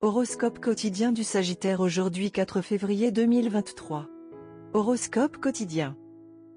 Horoscope quotidien du Sagittaire aujourd'hui 4 février 2023. Horoscope quotidien.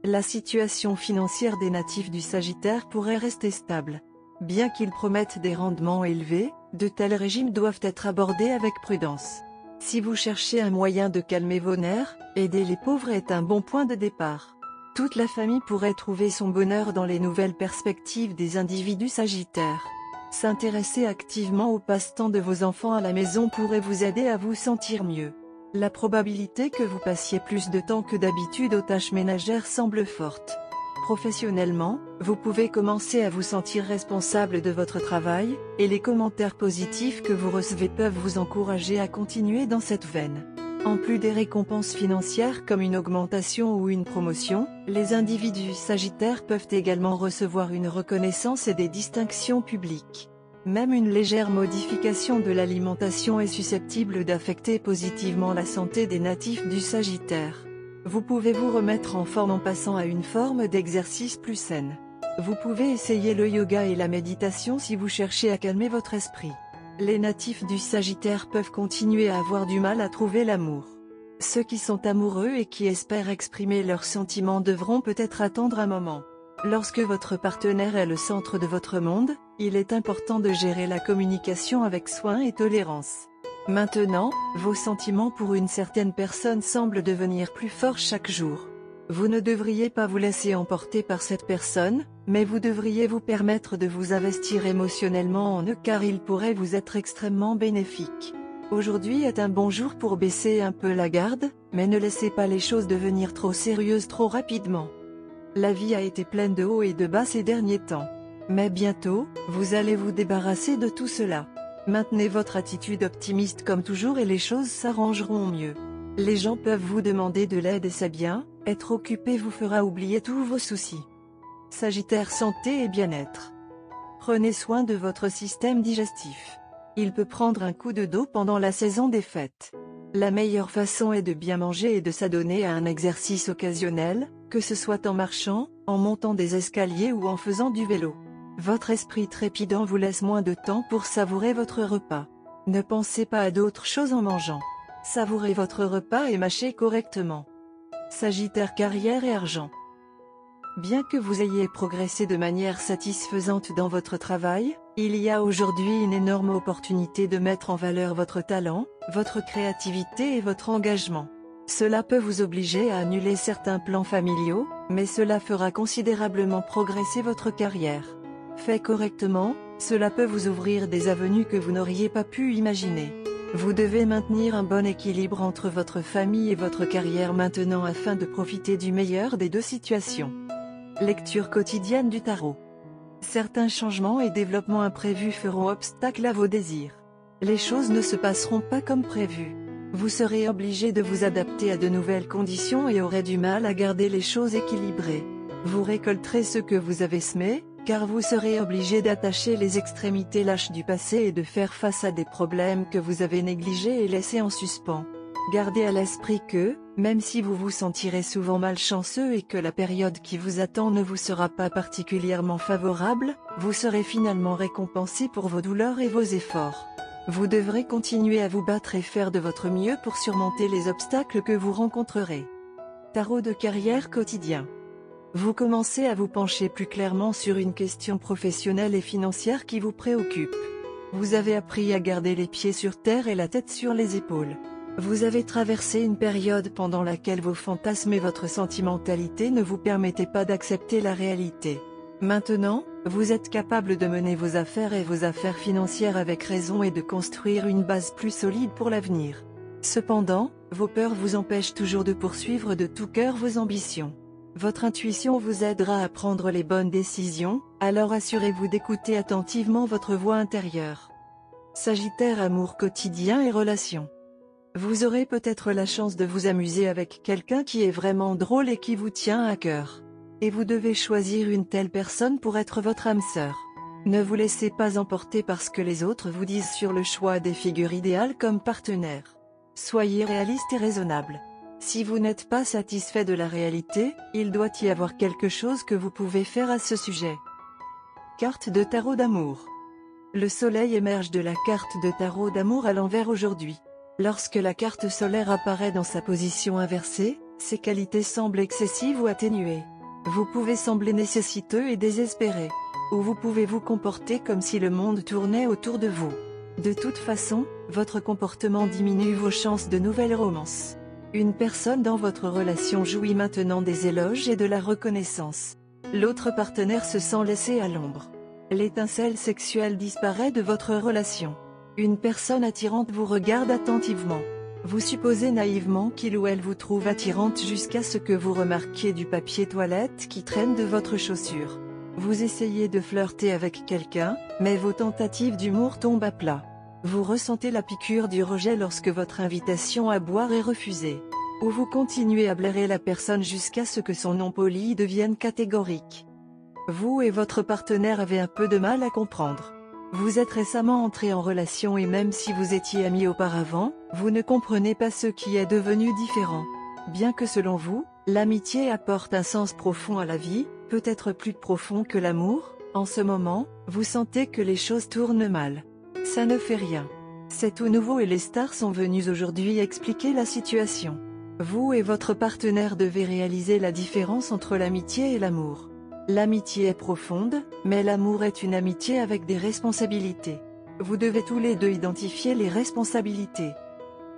La situation financière des natifs du Sagittaire pourrait rester stable. Bien qu'ils promettent des rendements élevés, de tels régimes doivent être abordés avec prudence. Si vous cherchez un moyen de calmer vos nerfs, aider les pauvres est un bon point de départ. Toute la famille pourrait trouver son bonheur dans les nouvelles perspectives des individus Sagittaires. S'intéresser activement au passe-temps de vos enfants à la maison pourrait vous aider à vous sentir mieux. La probabilité que vous passiez plus de temps que d'habitude aux tâches ménagères semble forte. Professionnellement, vous pouvez commencer à vous sentir responsable de votre travail, et les commentaires positifs que vous recevez peuvent vous encourager à continuer dans cette veine. En plus des récompenses financières comme une augmentation ou une promotion, les individus sagittaires peuvent également recevoir une reconnaissance et des distinctions publiques. Même une légère modification de l'alimentation est susceptible d'affecter positivement la santé des natifs du Sagittaire. Vous pouvez vous remettre en forme en passant à une forme d'exercice plus saine. Vous pouvez essayer le yoga et la méditation si vous cherchez à calmer votre esprit. Les natifs du Sagittaire peuvent continuer à avoir du mal à trouver l'amour. Ceux qui sont amoureux et qui espèrent exprimer leurs sentiments devront peut-être attendre un moment. Lorsque votre partenaire est le centre de votre monde, il est important de gérer la communication avec soin et tolérance. Maintenant, vos sentiments pour une certaine personne semblent devenir plus forts chaque jour. Vous ne devriez pas vous laisser emporter par cette personne, mais vous devriez vous permettre de vous investir émotionnellement en eux car il pourrait vous être extrêmement bénéfique. Aujourd'hui est un bon jour pour baisser un peu la garde, mais ne laissez pas les choses devenir trop sérieuses trop rapidement. La vie a été pleine de hauts et de bas ces derniers temps. Mais bientôt, vous allez vous débarrasser de tout cela. Maintenez votre attitude optimiste comme toujours et les choses s'arrangeront mieux. Les gens peuvent vous demander de l'aide et c'est bien, être occupé vous fera oublier tous vos soucis. Sagittaire santé et bien-être. Prenez soin de votre système digestif. Il peut prendre un coup de dos pendant la saison des fêtes. La meilleure façon est de bien manger et de s'adonner à un exercice occasionnel, que ce soit en marchant, en montant des escaliers ou en faisant du vélo. Votre esprit trépidant vous laisse moins de temps pour savourer votre repas. Ne pensez pas à d'autres choses en mangeant. Savourez votre repas et mâchez correctement. Sagittaire carrière et argent. Bien que vous ayez progressé de manière satisfaisante dans votre travail, il y a aujourd'hui une énorme opportunité de mettre en valeur votre talent, votre créativité et votre engagement. Cela peut vous obliger à annuler certains plans familiaux, mais cela fera considérablement progresser votre carrière. Fait correctement, cela peut vous ouvrir des avenues que vous n'auriez pas pu imaginer. Vous devez maintenir un bon équilibre entre votre famille et votre carrière maintenant afin de profiter du meilleur des deux situations. Lecture quotidienne du tarot. Certains changements et développements imprévus feront obstacle à vos désirs. Les choses ne se passeront pas comme prévu. Vous serez obligé de vous adapter à de nouvelles conditions et aurez du mal à garder les choses équilibrées. Vous récolterez ce que vous avez semé, car vous serez obligé d'attacher les extrémités lâches du passé et de faire face à des problèmes que vous avez négligés et laissés en suspens. Gardez à l'esprit que, même si vous vous sentirez souvent malchanceux et que la période qui vous attend ne vous sera pas particulièrement favorable, vous serez finalement récompensé pour vos douleurs et vos efforts. Vous devrez continuer à vous battre et faire de votre mieux pour surmonter les obstacles que vous rencontrerez. Tarot de carrière quotidien. Vous commencez à vous pencher plus clairement sur une question professionnelle et financière qui vous préoccupe. Vous avez appris à garder les pieds sur terre et la tête sur les épaules. Vous avez traversé une période pendant laquelle vos fantasmes et votre sentimentalité ne vous permettaient pas d'accepter la réalité. Maintenant, vous êtes capable de mener vos affaires et vos affaires financières avec raison et de construire une base plus solide pour l'avenir. Cependant, vos peurs vous empêchent toujours de poursuivre de tout cœur vos ambitions. Votre intuition vous aidera à prendre les bonnes décisions, alors assurez-vous d'écouter attentivement votre voix intérieure. Sagittaire amour quotidien et relations. Vous aurez peut-être la chance de vous amuser avec quelqu'un qui est vraiment drôle et qui vous tient à cœur. Et vous devez choisir une telle personne pour être votre âme sœur. Ne vous laissez pas emporter par ce que les autres vous disent sur le choix des figures idéales comme partenaires. Soyez réaliste et raisonnable. Si vous n'êtes pas satisfait de la réalité, il doit y avoir quelque chose que vous pouvez faire à ce sujet. Carte de tarot d'amour. Le soleil émerge de la carte de tarot d'amour à l'envers aujourd'hui. Lorsque la carte solaire apparaît dans sa position inversée, ses qualités semblent excessives ou atténuées. Vous pouvez sembler nécessiteux et désespéré. Ou vous pouvez vous comporter comme si le monde tournait autour de vous. De toute façon, votre comportement diminue vos chances de nouvelles romances. Une personne dans votre relation jouit maintenant des éloges et de la reconnaissance. L'autre partenaire se sent laissé à l'ombre. L'étincelle sexuelle disparaît de votre relation. Une personne attirante vous regarde attentivement. Vous supposez naïvement qu'il ou elle vous trouve attirante jusqu'à ce que vous remarquiez du papier toilette qui traîne de votre chaussure. Vous essayez de flirter avec quelqu'un, mais vos tentatives d'humour tombent à plat. Vous ressentez la piqûre du rejet lorsque votre invitation à boire est refusée. Ou vous continuez à blairer la personne jusqu'à ce que son non poli devienne catégorique. Vous et votre partenaire avez un peu de mal à comprendre. Vous êtes récemment entré en relation et même si vous étiez amis auparavant, vous ne comprenez pas ce qui est devenu différent. Bien que selon vous, l'amitié apporte un sens profond à la vie, peut-être plus profond que l'amour, en ce moment, vous sentez que les choses tournent mal. Ça ne fait rien. C'est tout nouveau et les stars sont venus aujourd'hui expliquer la situation. Vous et votre partenaire devez réaliser la différence entre l'amitié et l'amour. L'amitié est profonde, mais l'amour est une amitié avec des responsabilités. Vous devez tous les deux identifier les responsabilités.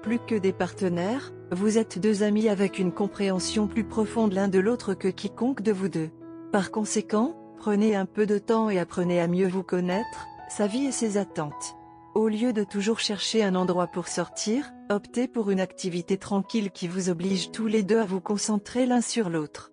Plus que des partenaires, vous êtes deux amis avec une compréhension plus profonde l'un de l'autre que quiconque de vous deux. Par conséquent, prenez un peu de temps et apprenez à mieux vous connaître, sa vie et ses attentes. Au lieu de toujours chercher un endroit pour sortir, optez pour une activité tranquille qui vous oblige tous les deux à vous concentrer l'un sur l'autre.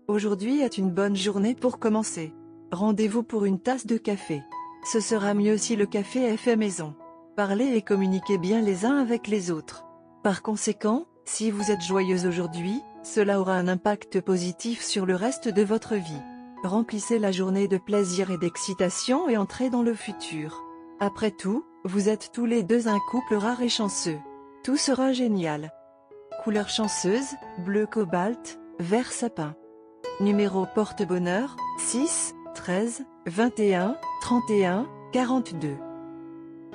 Aujourd'hui est une bonne journée pour commencer. Rendez-vous pour une tasse de café. Ce sera mieux si le café est fait maison. Parlez et communiquez bien les uns avec les autres. Par conséquent, si vous êtes joyeuse aujourd'hui, cela aura un impact positif sur le reste de votre vie. Remplissez la journée de plaisir et d'excitation et entrez dans le futur. Après tout, vous êtes tous les deux un couple rare et chanceux. Tout sera génial. Couleur chanceuse, bleu cobalt, vert sapin. Numéro porte-bonheur, 6, 13, 21, 31, 42.